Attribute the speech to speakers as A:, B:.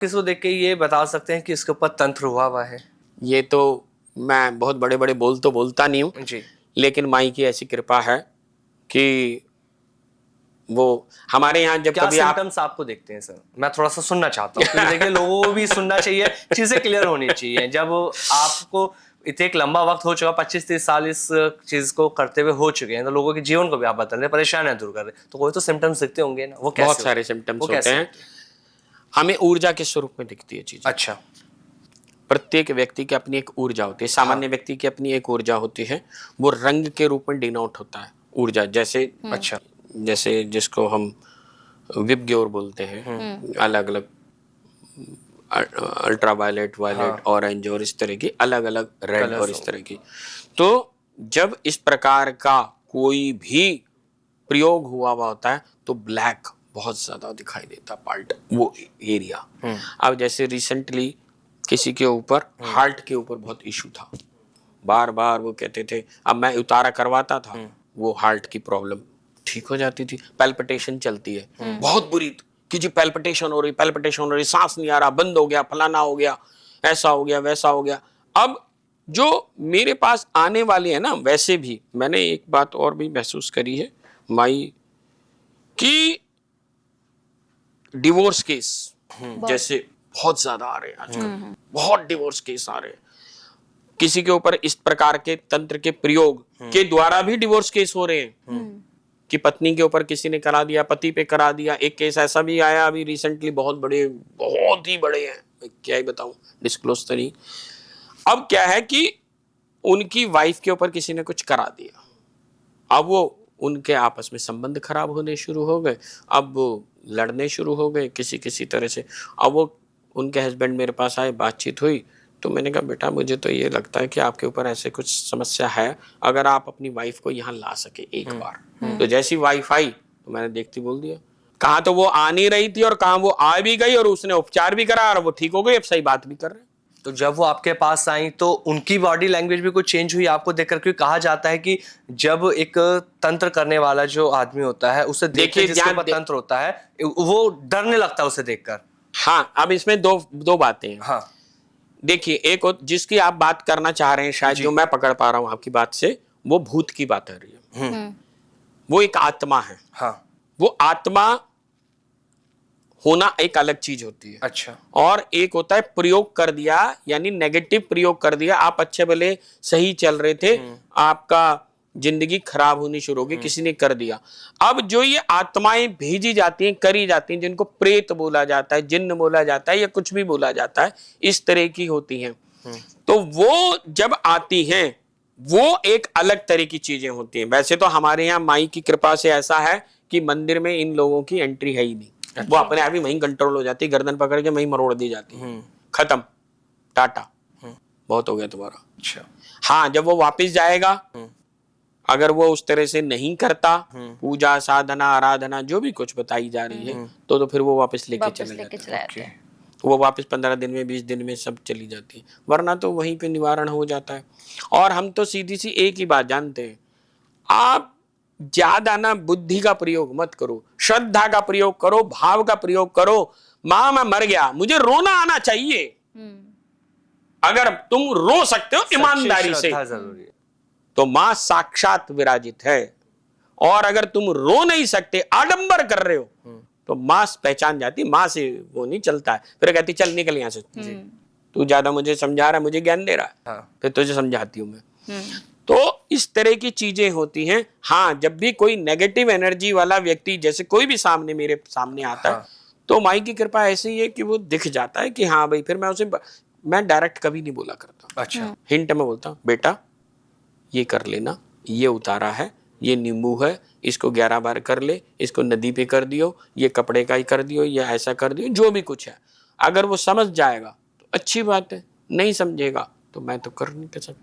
A: किसको देख के ये बता सकते हैं कि इसके ऊपर तंत्र हुआ है?
B: ये तो मैं बहुत बड़े बड़े बोल तो बोलता नहीं हूँ
A: जी।
B: लेकिन माई की ऐसी कृपा है कि वो हमारे यहाँ जब
A: क्या
B: कभी
A: सिम्टम्स आपको देखते हैं सर? मैं थोड़ा सा सुनना चाहता हूँ क्योंकि देखिए लोगों को भी सुनना चाहिए, चीजें क्लियर होनी चाहिए। जब आपको इतने एक लंबा वक्त हो चुका, 25-30 साल इस चीज को करते हुए हो चुके हैं, तो लोगों के जीवन को भी आप बता रहे हैं, परेशानियां दूर कर रहे हैं, तो कोई तो सिम्टम्स दिखते होंगे ना, वो कैसे
B: बहुत सारे सिम्टम्स होते हैं। हमें ऊर्जा के स्वरूप में दिखती है चीज।
A: अच्छा।
B: प्रत्येक व्यक्ति की अपनी एक ऊर्जा होती है। सामान्य व्यक्ति की अपनी एक ऊर्जा होती है, वो रंग के रूप में डिनोट होता है ऊर्जा। जैसे
A: अच्छा,
B: जैसे जिसको हम विबग्योर बोलते हैं, अलग अलग अल्ट्रा वायलेट, वायलेट, ऑरेंज और इस तरह की अलग अलग रेड और इस तरह की। तो जब इस प्रकार का कोई भी प्रयोग हुआ होता है तो ब्लैक बहुत ज्यादा दिखाई देता पार्ट, वो एरिया। अब जैसे रिसेंटली किसी के ऊपर हार्ट के ऊपर बहुत इशू था, बार बार वो कहते थे, अब मैं उतारा करवाता था, वो हार्ट की प्रॉब्लम ठीक हो जाती थी। पैल्पिटेशन चलती है बहुत बुरी कि जी पैल्पिटेशन हो रही, पैल्पिटेशन हो रही, सांस नहीं आ रहा, बंद हो गया, फलाना हो गया, ऐसा हो गया, वैसा हो गया। अब जो मेरे पास आने वाले हैं ना, वैसे भी मैंने एक बात और भी महसूस करी है माई कि डिवोर्स केस जैसे बहुत ज्यादा आ रहे हैं आजकल, बहुत डिवोर्स केस आ रहे हैं। किसी के ऊपर इस प्रकार के तंत्र के प्रयोग के द्वारा भी डिवोर्स केस हो रहे हैं कि पत्नी के ऊपर किसी ने करा दिया, पति पे करा दिया। एक केस ऐसा भी आया अभी रिसेंटली, बहुत ही बड़े हैं, मैं क्या ही बताऊं, डिस्क्लोज तो नहीं। अब क्या है कि उनकी वाइफ के ऊपर किसी ने कुछ करा दिया, अब वो उनके आपस में संबंध खराब होने शुरू हो गए, अब वो लड़ने शुरू हो गए किसी किसी तरह से। अब वो उनके हस्बैंड मेरे पास आए, बातचीत हुई, तो मैंने कहा बेटा मुझे तो ये लगता है कि आपके ऊपर ऐसे कुछ समस्या है, अगर आप अपनी वाइफ को यहाँ ला सके एक बार। तो जैसी वाइफ आई तो मैंने देखती बोल दिया, कहाँ तो वो आ नहीं रही थी और कहाँ वो आ भी गई और उसने उपचार भी करा और वो ठीक हो गई, अब सही बात भी कर रहे।
A: तो जब वो आपके पास आई तो उनकी बॉडी लैंग्वेज भी कुछ चेंज हुई आपको देखकर? क्योंकि कहा जाता है कि जब एक तंत्र करने वाला जो आदमी होता है उसे देखकर, जिसके ऊपर तंत्र होता है, वो डरने लगता है उसे देखकर।
B: हाँ, अब इसमें दो बातें हैं।
A: हाँ,
B: देखिए, एक जिसकी आप बात करना चाह रहे हैं, शायद जो मैं पकड़ पा रहा हूं आपकी बात से, वो भूत की बात कर रही है। वो एक आत्मा है।
A: हाँ,
B: वो आत्मा होना एक अलग चीज होती है।
A: अच्छा।
B: और एक होता है प्रयोग कर दिया, यानी नेगेटिव प्रयोग कर दिया। आप अच्छे भले सही चल रहे थे, आपका जिंदगी खराब होनी शुरू होगी, किसी ने कर दिया। अब जो ये आत्माएं भेजी जाती हैं, करी जाती हैं, जिनको प्रेत बोला जाता है, जिन्न बोला जाता है, या कुछ भी बोला जाता है, इस तरह की होती हैं। तो वो जब आती हैं, वो एक अलग तरह की चीजें होती हैं। वैसे तो हमारे यहाँ माई की कृपा से ऐसा है कि मंदिर में इन लोगों की एंट्री है ही नहीं। अच्छा। वो अपने आप ही वहीं कंट्रोल हो जाती है, गर्दन पकड़ के वहीं मरोड़ दी जाती है, खत्म, टाटा, बहुत हो गया तुम्हारा। अच्छा। हाँ, जब वो वापिस जाएगा, अगर वो उस तरह से नहीं करता, पूजा साधना आराधना जो भी कुछ बताई जा रही है, तो फिर वो वापस लेके चले जाते हैं। वो वापस 15 दिन में 20 दिन में सब चली जाती है, वरना तो वहीं पे निवारण हो जाता है। और हम तो सीधी सी एक ही बात जानते हैं, आप ज्यादा ना बुद्धि का प्रयोग मत करो, श्रद्धा का प्रयोग करो, भाव का प्रयोग करो। मां मैं मर गया, मुझे रोना आना चाहिए। अगर तुम रो सकते हो ईमानदारी से तो मां साक्षात विराजित है। और अगर तुम रो नहीं सकते, आडंबर कर रहे हो, तो मां पहचान जाती, मां से वो नहीं चलता है। फिर कहती चल निकल यहां से, तू ज्यादा मुझे समझा रहा है, मुझे ज्ञान दे रहा है। हाँ। फिर तुझे समझाती हूं मैं। तो इस तरह की चीजें होती हैं। हाँ, जब भी कोई नेगेटिव एनर्जी वाला व्यक्ति जैसे कोई भी सामने मेरे सामने आता है, तो माई की कृपा ऐसी है कि वो दिख जाता है कि हाँ भाई, फिर मैं डायरेक्ट कभी नहीं बोला करता। अच्छा। हिंट में बोलता हूं, बेटा ये कर लेना, ये उतारा है, ये नींबू है, इसको 11 बार कर ले, इसको नदी पे कर दियो, ये कपड़े का ही कर दियो, या ऐसा कर दियो, जो भी कुछ है। अगर वो समझ जाएगा तो अच्छी बात है, नहीं समझेगा तो मैं तो कर नहीं सकता।